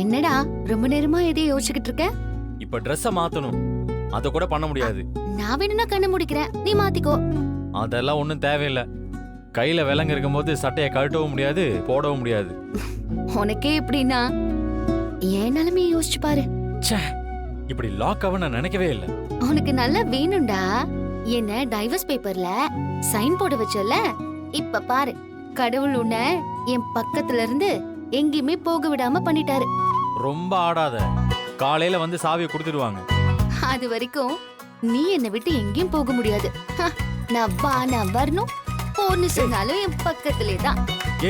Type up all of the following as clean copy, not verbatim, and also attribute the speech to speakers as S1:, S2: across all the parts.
S1: என்னடா ரொம்ப நேரமா எதையும் யோசிச்சுக்கிட்டு இருக்க?
S2: இப்ப ட்ரெஸ்ஸ மாத்தணும். அத கூட பண்ண முடியாது.
S1: நான் வேணும்னா கண்ணை முடிக்கிறேன், நீ மாத்திக்கோ.
S2: அதெல்லாம் ஒண்ணும் தேவையில்லை. கையில விலங்கு இருக்கும்போது சட்டையை கழட்டவும் முடியாது, போடவும் முடியாது.
S1: உனக்கே எப்படின்னா என் நிலைமையை யோசிச்சு பாரு.
S2: ச்சே, இப்படி லாக் ஆக நான் நினைக்கவே இல்லை.
S1: உனக்கு நல்லா வேணும்டா. என்ன டைவர்ஸ் பேப்பர்ல சைன் போட வச்சல, இப்ப பாரு கடவுள் உன்னை என் பக்கத்துல இருந்து எங்கேயுமே போக விடாம பண்ணிட்டாரு.
S2: ரொம்ப ஆடாத. காலையில வந்து சாவியை கொடுத்துடுவாங்க.
S1: அது வரைக்கும் நீ என்னை விட்டு எங்கேயும் போக முடியாது. நான் வரணும், போன்னு சொன்னாலும் என் பக்கத்திலே தான்.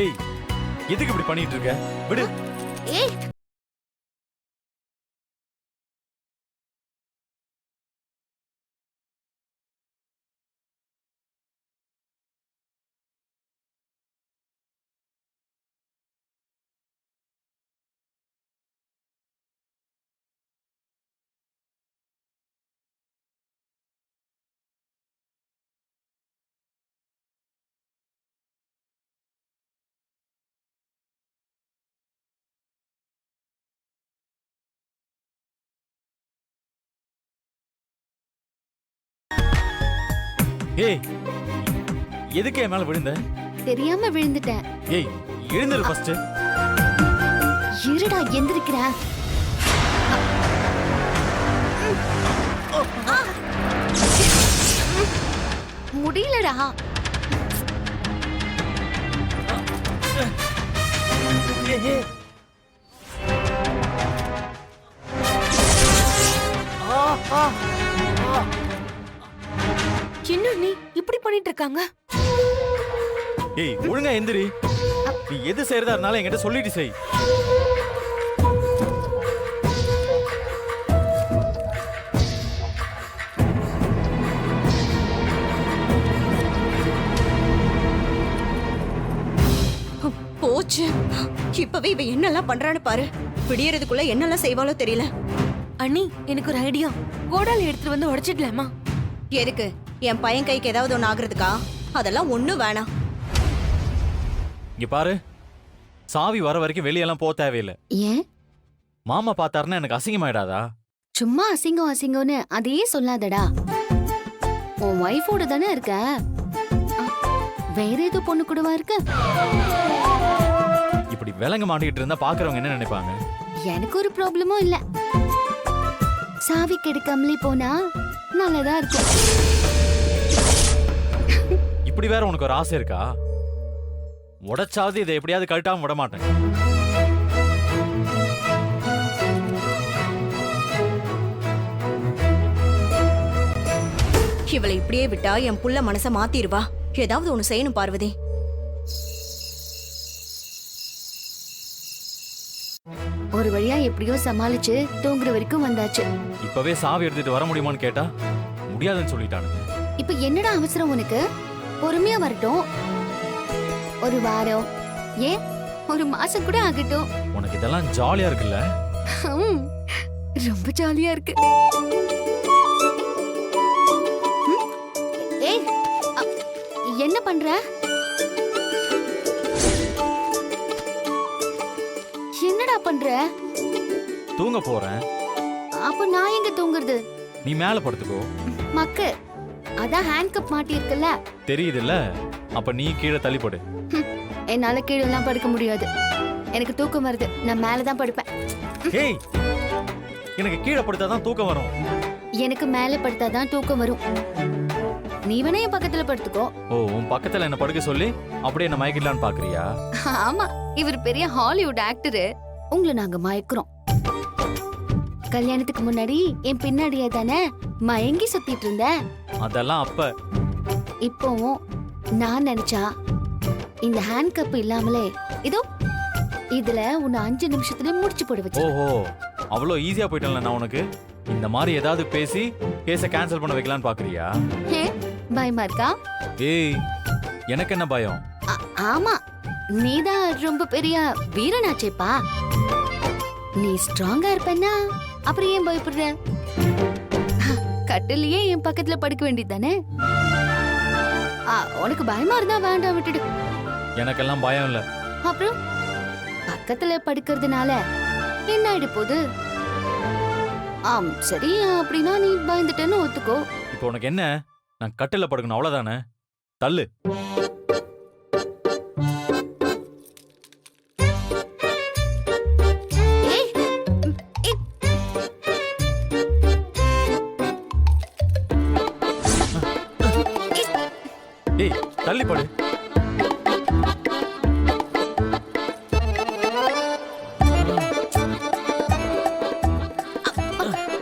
S2: ஏய், எதுக்கு இப்படி பண்ணிட்டு இருக்க? விடு.
S1: ஏய்,
S2: ஏய், எதுக்கு என் மேல விழுந்த?
S1: தெரியாம விழுந்துட்டேன்.
S2: ஏய், எழுந்திரு ஃபர்ஸ்ட்.
S1: இருடா, எந்திருக்கிற. முடியலடா.
S3: என்ன நீ இப்படி பண்ணிட்டு இருக்காங்க?
S2: ஏய், ஒழுங்கா எந்திரி. நீ எது செய்யறதா இருந்தாலும் என்கிட்ட சொல்லிட்டு செய்.
S3: போச்சு. இப்பவே இவ என்னெல்லாம் பண்றான்னு பாரு. விடியறதுக்குள்ள என்னெல்லாம் செய்வாளோ தெரியல. அண்ணி, எனக்கு ஒரு ஐடியா. கோடாலி எடுத்துட்டு வந்து உடைச்சிடலாமா? எதுக்கு? என் பையன் கைக்கு ஏதாவது ஒண்ணு ஆகுறதுக்கா? அதெல்லாம் ஒண்ணும் வேணாம்.
S2: இங்க பாரு, சாவி வர வரைக்கும் வெளியெல்லாம் போக தேவையில்லை.
S1: ஏன்?
S2: மாமா பார்த்தாருன்னா எனக்கு அசிங்கமாயிடாதா?
S1: சும்மா அசிங்கம் அசிங்கம்னு அதையே சொல்லாதடா. உன் வைஃபோட தானே இருக்க. வேற ஏதோ பொண்ணு கூடவா இருக்க?
S2: இப்படி விலங்கு மாட்டிக்கிட்டு இருந்தா பாக்குறவங்க என்ன நினைப்பாங்க?
S1: எனக்கு ஒரு ப்ராப்ளமும் இல்ல. சாவி கெடுக்காமலே போனா நல்லதா இருக்கும்.
S2: இப்படி வேற உனக்கு ஒரு ஆசை இருக்கா? உடைச்சாவது இதை எப்படியாவது கழட்டாம விட மாட்டேன்.
S3: இவளை இப்படியே விட்டா என் புள்ள மனச மாத்திருவா. ஏதாவது ஒண்ணு செய்யணும் பார்வதி.
S1: ஒரு வழியா எப்படியோ சமாளிச்சு தூங்குற வரைக்கும் வந்தாச்சு.
S2: இப்பவே சாவி எடுத்துட்டு வர முடியுமான்னு கேட்டா முடியாதுன்னு சொல்லிட்டானுங்க.
S1: இப்ப என்னடா அவசரம் உனக்கு? பொறுமையா வரட்டும். ஒரு வாரம், ஏன் ஒரு மாசம் கூட ஆகட்டும்.
S2: உனக்கு இதெல்லாம் ஜாலியா இருக்குல்ல?
S1: ரொம்ப ஜாலியா இருக்கு. ஏய், என்ன பண்ற? என்னடா பண்ற?
S2: தூங்க போறேன்.
S1: அப்ப நான் எங்க தூங்குறது?
S2: நீ மேல படுத்துக்கோ.
S1: மக்கு, அதான் ஹேண்ட் கப் மாட்டி இருக்குல்ல.
S2: தெரியுதுல்ல? அப்ப நீ கீழே தள்ளிப்படு.
S1: என்னால கீழே எல்லாம் படுக்க முடியாது. எனக்கு தூக்கம் வருது. நான் மேலதான் படுப்பேன்.
S2: ஏய், எனக்கு கீழே படுத்தாதான் தூக்கம் வரும்.
S1: எனக்கு மேல படுத்தாதான் தூக்கம் வரும். நீ வேணா என் பக்கத்துல படுத்துக்கோ.
S2: ஓ, உன் பக்கத்துல என்ன படுக்க சொல்லி அப்படியே என்ன மயக்கிடலான்னு பாக்குறியா?
S1: ஆமா, இவர் பெரிய ஹாலிவுட் ஆக்டரு. உங்களை நாங்க மயக்கிறோம். கல்யாணத்துக்கு முன்னாடி என் பின்னாடியே தானே மயங்கி சுத்திட்டு இருந்த.
S2: அதெல்லாம் அப்ப.
S1: இப்போவும் நான் நினைச்சா இந்த ஹேண்ட் கப் இல்லாமலே இதோ இதுல உன்னை 5 நிமிஷத்துல முடிச்சு போட வச்சு.
S2: ஓஹோ, அவ்வளோ ஈஸியா போயிட்டேன்ல நான் உனக்கு. இந்த மாதிரி ஏதாவது பேசி கேஸ கேன்சல் பண்ண வைக்கலான்னு பாக்குறியா?
S1: பயமா இருக்கா?
S2: ஏய், எனக்கு என்ன பயம்?
S1: ஆமா, நீதான் ரொம்ப பெரிய வீரனாச்சேப்பா. நீ ஸ்ட்ராங்கா இருப்பேன்னா அப்புறம் ஏன் பயப்படுற? கட்டிலேயே என் பக்கத்துல படுக்க வேண்டியதானே. உனக்கு பயமா இருந்தா வேண்டாம், விட்டுடு.
S2: எனக்கெல்லாம் பயம் இல்ல.
S1: அப்புறம் பக்கத்துல படுக்கிறதுனால என்ன ஆயிட போகுது? சரி அப்படின்னா நீ பயந்துட்டேன்னு ஒத்துக்கோ.
S2: இப்போ உனக்கு என்ன? நான் கட்டில படுக்கணும் அவ்வளவுதானே? தள்ளு.
S1: ஏய், ஏய்,
S2: ஏய் தள்ளி படு.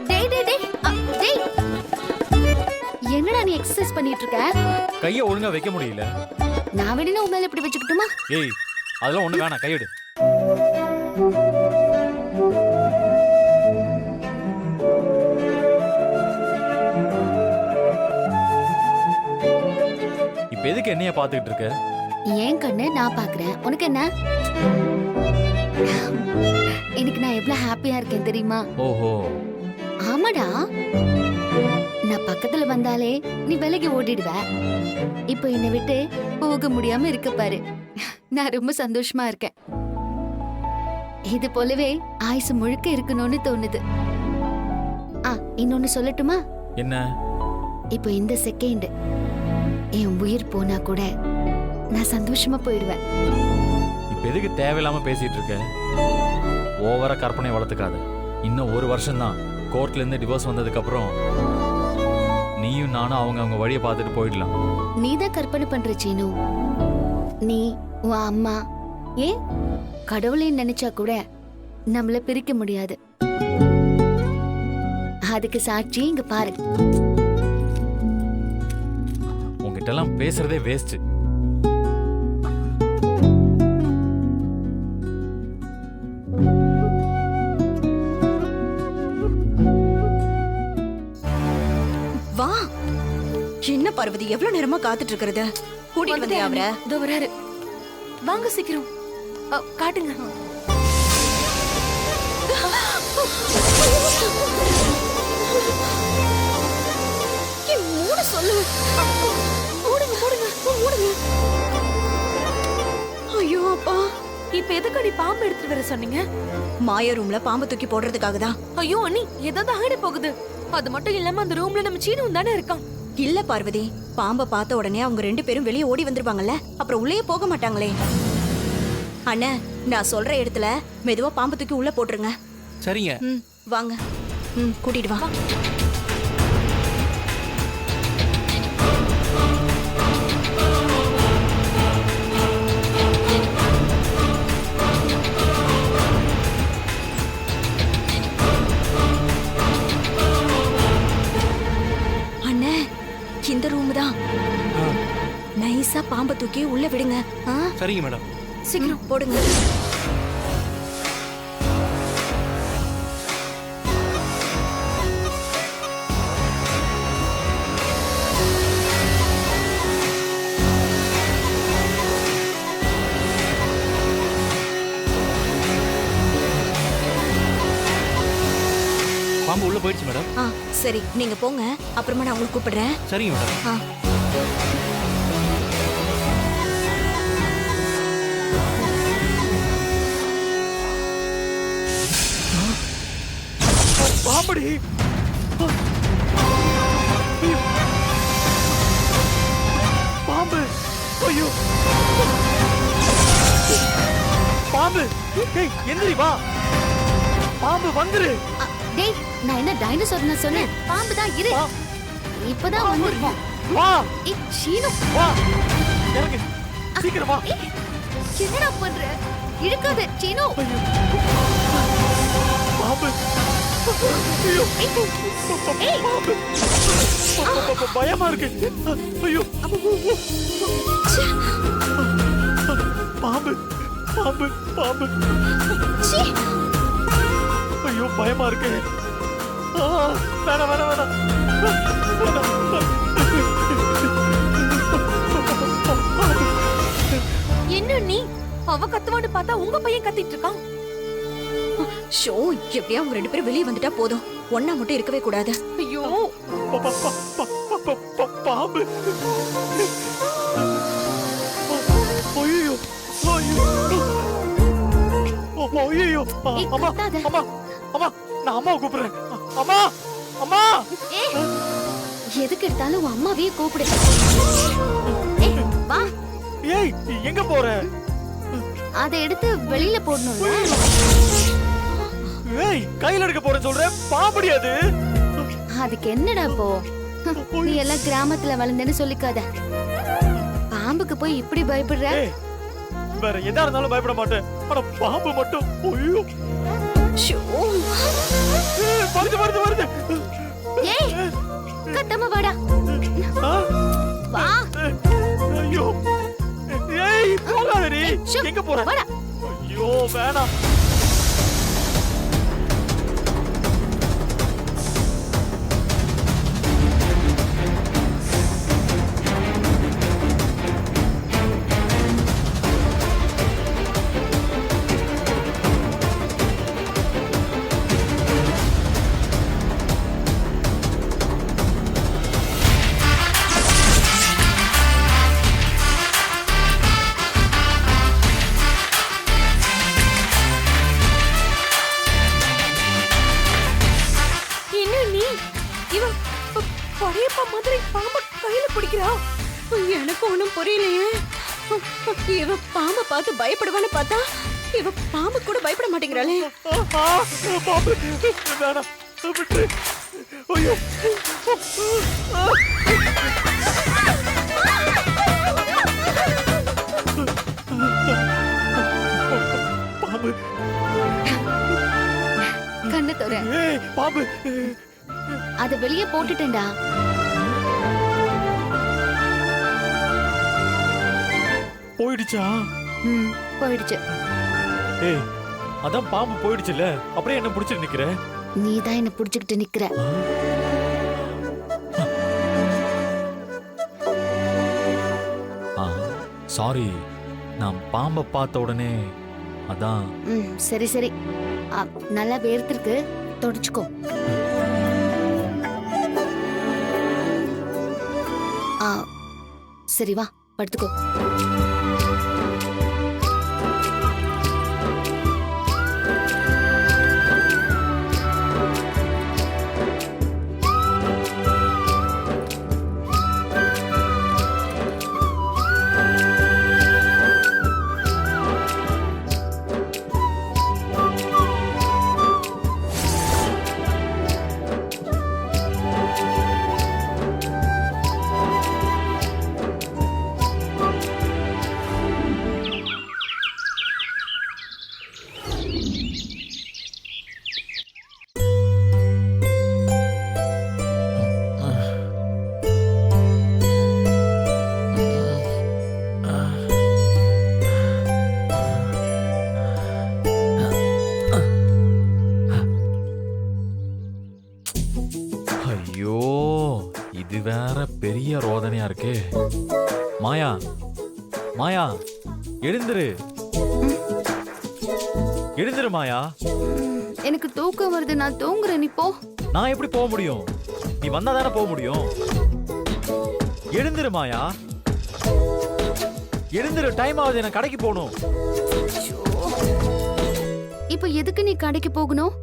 S1: டேய் டேய் டேய் டேய், என்னடா நீ எக்ஸசைஸ் பண்ணிட்டு இருக்க?
S2: கையை ஒழுங்கா வைக்க முடியல.
S1: நான் வேணா உன் மேல இப்படி வச்சுக்கிட்டுமா?
S2: ஏய் அதெல்லாம் ஒண்ணு வேணாம், கையெடு. இப்ப எதுக்கு என்னைய பாத்துக்கிட்டு இருக்க?
S1: ஏன் கண்ணு நான் பாக்குறேன், உனக்கு என்ன? எனக்கு நான் எவ்வளவு ஹாப்பியா இருக்கேன் தெரியுமா?
S2: ஓஹோ.
S1: ஆமாடா, நான் பக்கத்துல வந்தாலே நீ விலகி ஓடிடுவ. இப்போ என்னை விட்டு போக முடியாம இருக்க பாரு. நான் ரொம்ப சந்தோஷமா இருக்கேன். இது போலவே ஆயுசு முழுக்க இருக்கணும்னு தோணுது. இன்னொன்னு சொல்லட்டுமா?
S2: என்ன?
S1: இப்போ இந்த செகண்ட் என் உயிர் போனா கூட நான் சந்தோஷமா போயிடுவேன்.
S2: இப்ப எதுக்கு தேவையில்லாம பேசிட்டு இருக்க? ஓவரா கற்பனை வளர்த்துக்காத. இன்னும் ஒரு வருஷம் தான். கோர்ட்ல இருந்து டிவோர்ஸ் வந்ததுக்கு அப்புறம் நீயும் நானும் அவங்க வழியை பார்த்துட்டு போயிடலாம்.
S1: நீதான் கற்பனை பண்ற சீனு. நீ உன் அம்மா ஏன் கடவுளை நினைச்சா கூட நம்மள பிரிக்க முடியாது. அதுக்கு சாட்சி இங்க பாரு.
S2: உங்ககிட்ட எல்லாம் பேசுறதே வேஸ்ட்.
S3: வா. என்ன பார்வதி, எவ்வளவு நேரமா காத்துட்டு இருக்கிறது? கூட்டிட்டு வந்தியா அவரை?
S4: இதோ வராரு. வாங்க சீக்கிரம். காட்டுங்க.
S3: மூட சொல்லு.
S4: மூடுங்க மூடுங்க மூடுங்க.
S3: ஐயோ அப்பா,
S4: இப்ப எதுக்கடி பாம்பு எடுத்துட்டு வர சொன்னீங்க?
S3: மாய ரூம்ல பாம்பு தூக்கி போடுறதுக்காக தான்.
S4: ஐயோ அண்ணி, ஏதாவது ஆயிட போகுது. அது மட்டும் இல்லாம அந்த ரூம்ல நம்ம சீனும் தானே இருக்கான்.
S3: இல்ல பார்வதி, பாம்பை பார்த்த உடனே அவங்க 2 பேரும் வெளியே ஓடி வந்துருவாங்கல்ல, அப்புறம் உள்ளே போக மாட்டாங்களே. அண்ணா, நான் சொல்ற இடத்துல மெதுவா பாம்பு தூக்கி உள்ள போட்டுருங்க.
S5: சரிங்க.
S3: வாங்க. கூட்டிட்டு வா. அண்ணே, இந்த ரூம் தான். நைஸா பாம்பை தூக்கி உள்ள விடுங்க.
S5: சரிங்க மேடம்.
S3: சீக்கிரம் போடுங்க.
S5: பாம்பு உள்ள போயிடுச்சு மேடம்.
S3: சரி, நீங்க போங்க. அப்புறமா நான் உங்களுக்கு கூப்பிடுறேன்.
S5: சரிங்க மேடம். பாம்படி. பாம்பு. ஐயோ பாம்பு. ஏய் எந்திரி வா. பாம்பு வந்துரு.
S1: டேய், நான் என்ன டைனோசர்னு சொன்னேன்? பாம்பு தான். இரு, இப்பதான் வந்திருக்கோம்.
S5: வா
S1: ஏய் சீனு,
S5: வா. இறங்கு சீக்கிரம் வா.
S1: என்னடா பண்ற? இழுக்காத சீனு.
S5: பாம்பு. ஐயோ
S1: ஏய்,
S5: பாம்பு. பயமா இருக்கு. ஐயோ பாம்பு பாம்பு பாம்பு. ஐயோ பயமா இருக்கு. வேணாம் வேணாம் வேணாம்.
S4: என்ன நீ? அவ கத்துவான்னு பார்த்தா உங்க பையன் கத்திட்டு இருக்கான்.
S3: ஷோ, எப்படியா அவங்க 2 பேரும் வெளியே வந்துட்டா போதும். ஒண்ணா மட்டும் இருக்கவே கூடாது.
S4: ஐயோ
S5: பாம்பு. ஐயோ ஐயோ ஐயோ
S1: ஏய்,
S5: அம்மா
S1: கத்தாத.
S5: அம்மா அம்மா நான் அம்மாவை கூப்பிடுறேன். அம்மா அம்மா
S1: ஏய், எதுக்கு எடுத்தாலும் உன் அம்மாவையே கூப்பிடு. ஏய், வா,
S5: ஏய் எங்க போற?
S1: அதை எடுத்து வெளியில போடணும்ல.
S5: ஏய் கையில எடுக்க போறேன்னு சொல்றேன், பாம்படி அது.
S1: அதுக்கு என்னடா இப்போ? நீ எல்லாம் கிராமத்துல வளர்ந்தேன்னு சொல்லிக்காத. பாம்புக்கு போய் இப்படி பயப்படுற?
S5: ஏய் வேற எதா இருந்தாலும் பயப்பட மாட்டேன், ஆனா பாம்பு மட்டும் ஐயோ.
S3: ஷோ.
S5: ஏய், வருது வருது வருது.
S1: ஏய், கத்தாம வாடா.
S5: ஆ,
S1: வா,
S5: ஐயோ. ஏய் போகாதடி.
S1: ஷோ,
S5: எங்க போற?
S1: வாடா.
S5: ஐயோ வேணாம்.
S4: என்ன நீ இவன் படையப்பா மாதிரி பாம்ப கையில பிடிக்கிறா?
S3: எனக்கு ஒண்ணும் புரியலையே. இவ பாம்பை பார்த்து பயப்படுவான்னு பார்த்தா இவ பாம்பு கூட பயப்பட மாட்டேங்கிறாளே.
S5: பாம்பு வேணாம் விட்டு. ஐயோ பாம்பு.
S1: கண்ணு தோற.
S5: ஏய் பாம்பு.
S1: அத வெளியே போட்டுட்டேன்டா.
S5: போயிடுச்சா?
S1: போயிடுச்சு.
S5: ஏய் அதான் பாம்பு போயிடுச்சுல, அப்படியே என்ன பிடிச்சிட்டு நிக்கிற?
S1: நீ தான் என்ன புடிச்சுக்கிட்டு நிக்கிற.
S2: சாரி, நான் பாம்பை பார்த்த உடனே அதான்.
S1: சரி சரி. நல்லா வேர்த்திருக்கு, தொடச்சுக்கோ. சரி வா, படுத்துக்கோ.
S2: ஐயோ, இது வேற பெரிய ரோதனையா இருக்கே. மாயா, மாயா, எழுந்துரு, எழுந்துரு மாயா.
S1: எனக்கு தூக்கம் வருது, நான் தூங்குறேன். நீ போ.
S2: நான் எப்படி போக முடியும்? நீ வந்தா தானே போக முடியும். எழுந்துரு மாயா, எழுந்துரு. டைம் ஆகுது, எனக்கு கடைக்கு போகணும்.
S1: இப்போ எதுக்கு நீ கடைக்கு போகணும்?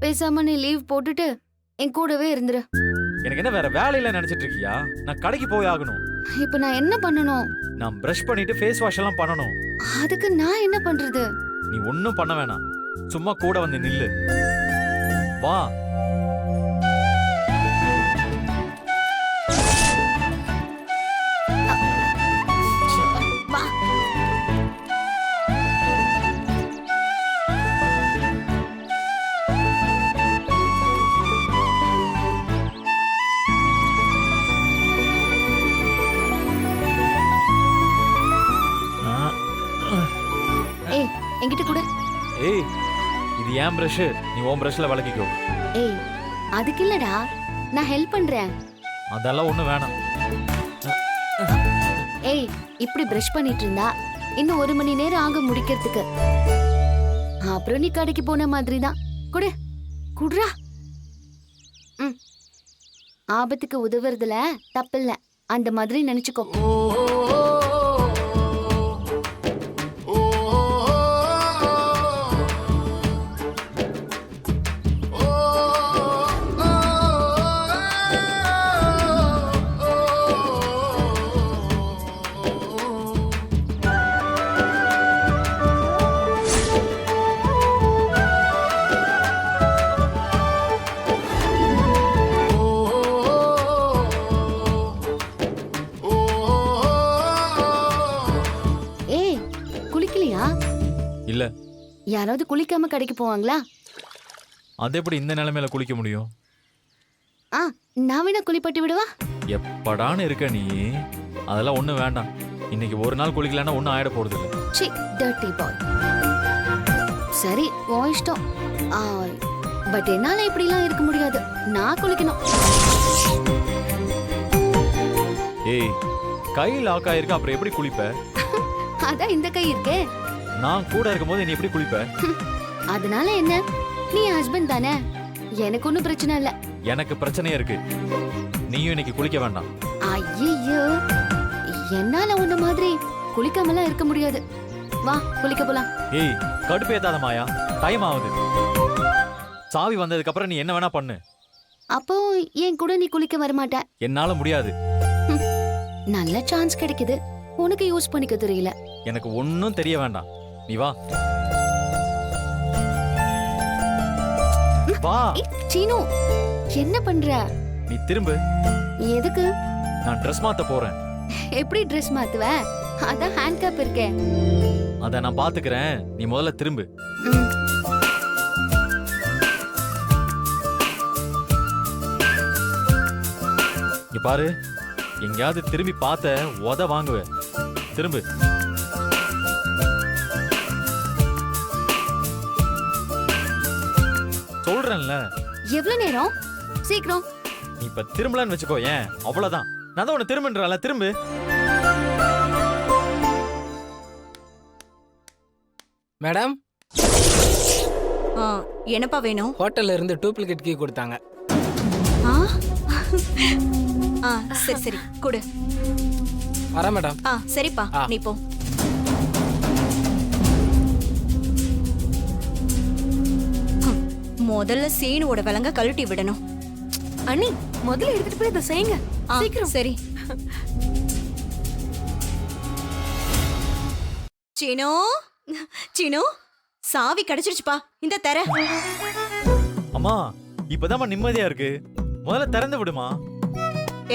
S1: பேசாம நீ லீவ் போட்டுட்டு என் கூடவே இருந்துரு.
S2: எனக்கு என்ன வேற வேலையில நினைச்சிட்டு இருக்கியா? நான் கடைக்கு போய் ஆகணும்.
S1: இப்போ நான் என்ன பண்ணணும்?
S2: நான் பிரஷ் பண்ணிட்டு ஃபேஸ் வாஷ் எல்லாம் பண்ணணும்.
S1: அதுக்கு நான் என்ன பண்றது?
S2: நீ ஒன்னும் பண்ண வேணாம், சும்மா கூட வந்து நில்லு. வா.
S1: வா. ஏய், என்கிட்ட கூட.
S2: ஏய், இது ஏன் பிரஷ், நீ உன் பிரஷ்ல விளக்கிக்கோ.
S1: ஏய், அதுக்கு இல்லடா, நான் ஹெல்ப் பண்றேன்.
S2: அதெல்லாம் ஒண்ணும் வேணாம்.
S1: ஏய், இப்படி பிரஷ் பண்ணிட்டு இருந்தா இன்னும் 1 மணி நேரம் ஆக முடிக்கிறதுக்கு. அப்புறம் நீ கடைக்கு போன மாதிரி தான். குடு, குடுறா. ஆபத்துக்கு உதவுறதுல தப்பில்ல, அந்த மாதிரி நினைச்சுக்கோ.
S2: இல்ல.
S1: யாராவது குளிக்காம கடைக்கு போவாங்களா?
S2: அது எப்படி இந்த நிலைமையில குளிக்க முடியும்?
S1: ஆ, நான் வேணா குளிப்பட்டு விடுவா?
S2: எப்படான்னு இருக்க நீ? அதெல்லாம் ஒண்ணும் வேண்டாம். இன்னைக்கு ஒரு நாள் குளிக்கலன்னா ஒன்றும் ஆயிட போறது இல்லை.
S1: சி, டர்ட்டி பாய். சரி, உன் இஷ்டம். பட் என்னால இப்படிலாம் இருக்க முடியாது. நான் குளிக்கணும்.
S2: ஏய், கை லாக் ஆயிருக்கு, அப்புறம் எப்படி குளிப்ப?
S1: அதான் இந்த கை இருக்கே.
S2: நான் கூட இருக்கும்போது நீ எப்படி குளிப்ப?
S1: அதனால என்ன? நீ ஹஸ்பண்ட் தானே, எனக்கு ஒன்றும் பிரச்சனை இல்லை.
S2: எனக்கு பிரச்சனையே இருக்கு. நீயும் இன்னைக்கு குளிக்க வேண்டாம்.
S1: ஐயோ, என்னால உன்ன மாதிரி குளிக்காமலாம் இருக்க முடியாது. வா, குளிக்க போலாம்.
S2: ஏய், கடுப்பேத்தாத மாயா, டைம் ஆகுது. சாவி வந்ததுக்கு அப்புறம் நீ என்ன வேணா பண்ணு.
S1: அப்போ என் கூட நீ குளிக்க வரமாட்ட.
S2: என்னால முடியாது.
S1: நல்ல சான்ஸ் கிடைக்குது, உனக்கு யூஸ் பண்ணிக்க தெரியல.
S2: எனக்கு ஒன்னும் தெரிய வேண்டாம். நீ வா வா.
S1: சீனு, என்ன பண்ற?
S2: நீ திரும்பு.
S1: எதுக்கு?
S2: நான் ட்ரெஸ் மாத்த போறேன்.
S1: எப்படி ட்ரெஸ் மாத்துவ? அதான் ஹேண்ட் கேப் இருக்கே.
S2: அத நான் பாத்துக்கிறேன், நீ முதல்ல திரும்பு.
S1: ம்.
S2: இங்க பாரு, எங்கயாவது திரும்பி பார்த்த உத வாங்குவ. திரும்பு. சொல்றேன்ல.
S1: எவ்வளவு நேரம்? சீக்கிரம்.
S2: நீ இப்ப திரும்பலன்னு வச்சுக்கோ. ஏன்? அவ்வளவுதான். நான் தான் உன்னை திரும்புன்றல, திரும்பு.
S6: மேடம்,
S3: என்னப்பா வேணும்?
S6: ஹோட்டல்ல இருந்து டூப்ளிகேட் கீ கொடுத்தாங்க.
S3: ஆ? சரி சரி, கொடு.
S6: வரேன் மேடம்.
S3: சரிப்பா, நீ போ. முதல்ல சீனுவோட விலங்க கழட்டி விடணும்.
S4: அண்ணி, முதல்ல எடுத்துட்டு போய் இதை செய்யுங்க.
S3: சீக்கிரம். சரி. சீனு, சீனு, சாவி கிடைச்சிருச்சுப்பா, இந்த தர.
S2: அம்மா, இப்பதான் நிம்மதியா இருக்கு. முதல்ல திறந்து விடுமா.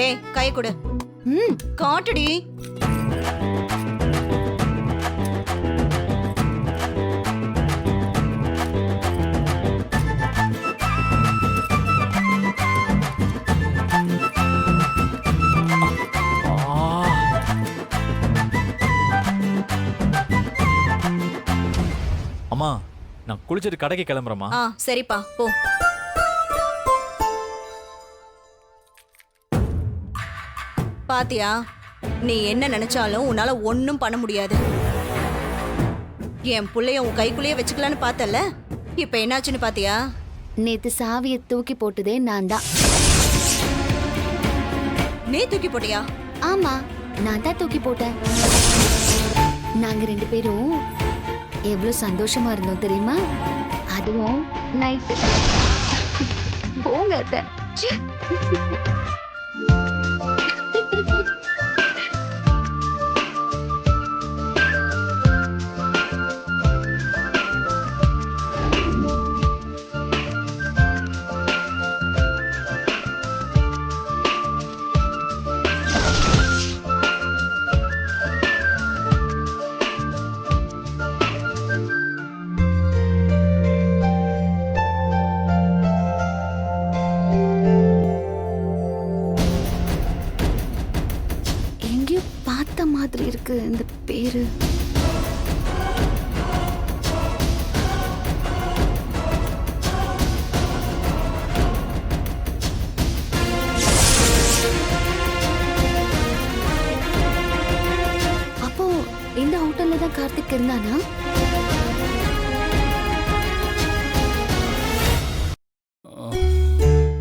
S3: ஏய், கை கொடு.
S1: ம்.
S3: காட்டுடி.
S2: அம்மா, நான் குளிச்சிட்டு கடைக்கு கிளம்புறேம்மா.
S3: சரிப்பா, போ. பாத்தியா, நீ என்ன நினைச்சாலும் உன்னால ஒண்ணும் பண்ண முடியாது. என் புள்ளைய உன் கைக்குள்ளேயே வச்சுக்கலான்னு பார்த்தல, இப்ப என்னாச்சுன்னு பாத்தியா?
S1: நேத்து சாவியை தூக்கி போட்டதே நான் தான்.
S3: நீ தூக்கி போட்டியா?
S1: ஆமா, நான் தான் தூக்கி போட்டேன். நாங்க 2 பேரும் எவ்வளவு சந்தோஷமா இருந்தோம் தெரியுமா? அதுவும் நைட்டு. போங்க அத்தை. ச்சீ. மாதிரி இருக்கு இந்த பேரு. அப்போ இந்த ஹோட்டல்ல தான் கார்த்திக் இருந்தானா?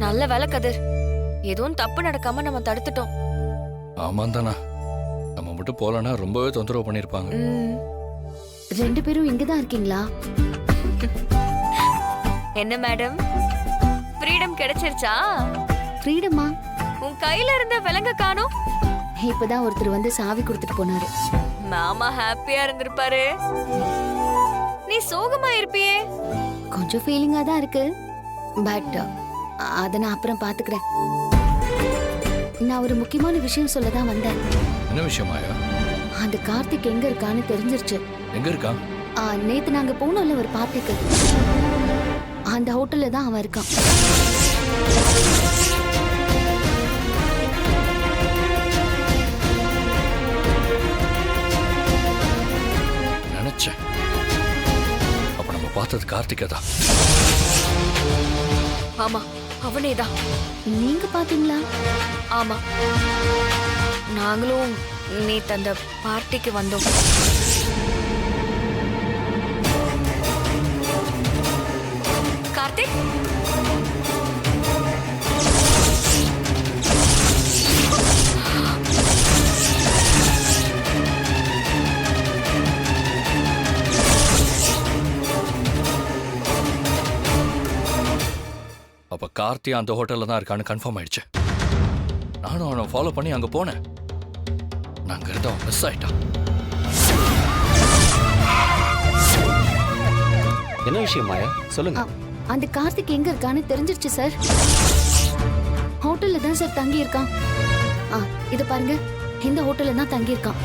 S4: நல்ல வேலை கதிர், எதுவும் தப்பு நடக்காம நம்ம தடுத்துட்டோம்.
S7: ஆமா தானா, நம்ம மட்டும் போலனா ரொம்பவே தொந்தரவு பண்ணிருப்பாங்க.
S1: 2 பேரும் இங்க தான் இருக்கீங்களா?
S4: என்ன மேடம், ஃப்ரீடம் கிடைச்சிருச்சா?
S1: ஃப்ரீடமா?
S4: உன் கையில இருந்த விலங்க காணோம்.
S1: இப்பதான் ஒருத்தர் வந்து சாவி கொடுத்துட்டு போனாரு.
S4: மாமா ஹாப்பியா இருந்திருப்பாரு. நீ சோகமா இருப்பியே?
S1: கொஞ்சம் ஃபீலிங்கா தான் இருக்கு. பட் அத நான் அப்புறம் பாத்துக்கிறேன். நான் ஒரு முக்கியமான விஷயம் சொல்ல தான் வந்தேன்.
S7: என்ன விஷயமாயா?
S1: அந்த கார்த்திக் எங்க இருக்கான்னு தெரிஞ்சிருச்சு.
S7: எங்க இருக்கா?
S1: நேத்து நாங்க போனோம்ல ஒரு பார்ட்டிக்கு, அந்த ஹோட்டல்ல தான் அவன் இருக்கான்.
S7: நினைச்சேன். அப்ப நம்ம பார்த்தது கார்த்திகை தான்.
S4: ஆமா அவனேதான்.
S1: நீங்க பாத்தீங்களா?
S4: ஆமா நாங்களும் நேத்து அந்த பார்ட்டிக்கு வந்தோம். கார்த்திக்
S7: அப்ப கார்த்தி அந்த ஹோட்டல்ல தான் இருக்கான்னு கன்ஃபார்ம் ஆயிடுச்சு. நானும் அவனை ஃபாலோ பண்ணி அங்க போனேன். நாங்க இருந்த அவன் மிஸ் ஆயிட்டான்.
S5: என்ன விஷயம் மாயா சொல்லுங்க.
S1: அந்த கார்த்திக் எங்க இருக்கான்னு தெரிஞ்சிருச்சு சார். ஹோட்டல்ல தான் சார் தங்கி இருக்கான். இத பாருங்க, இந்த ஹோட்டல்ல தான் தங்கி இருக்கான்.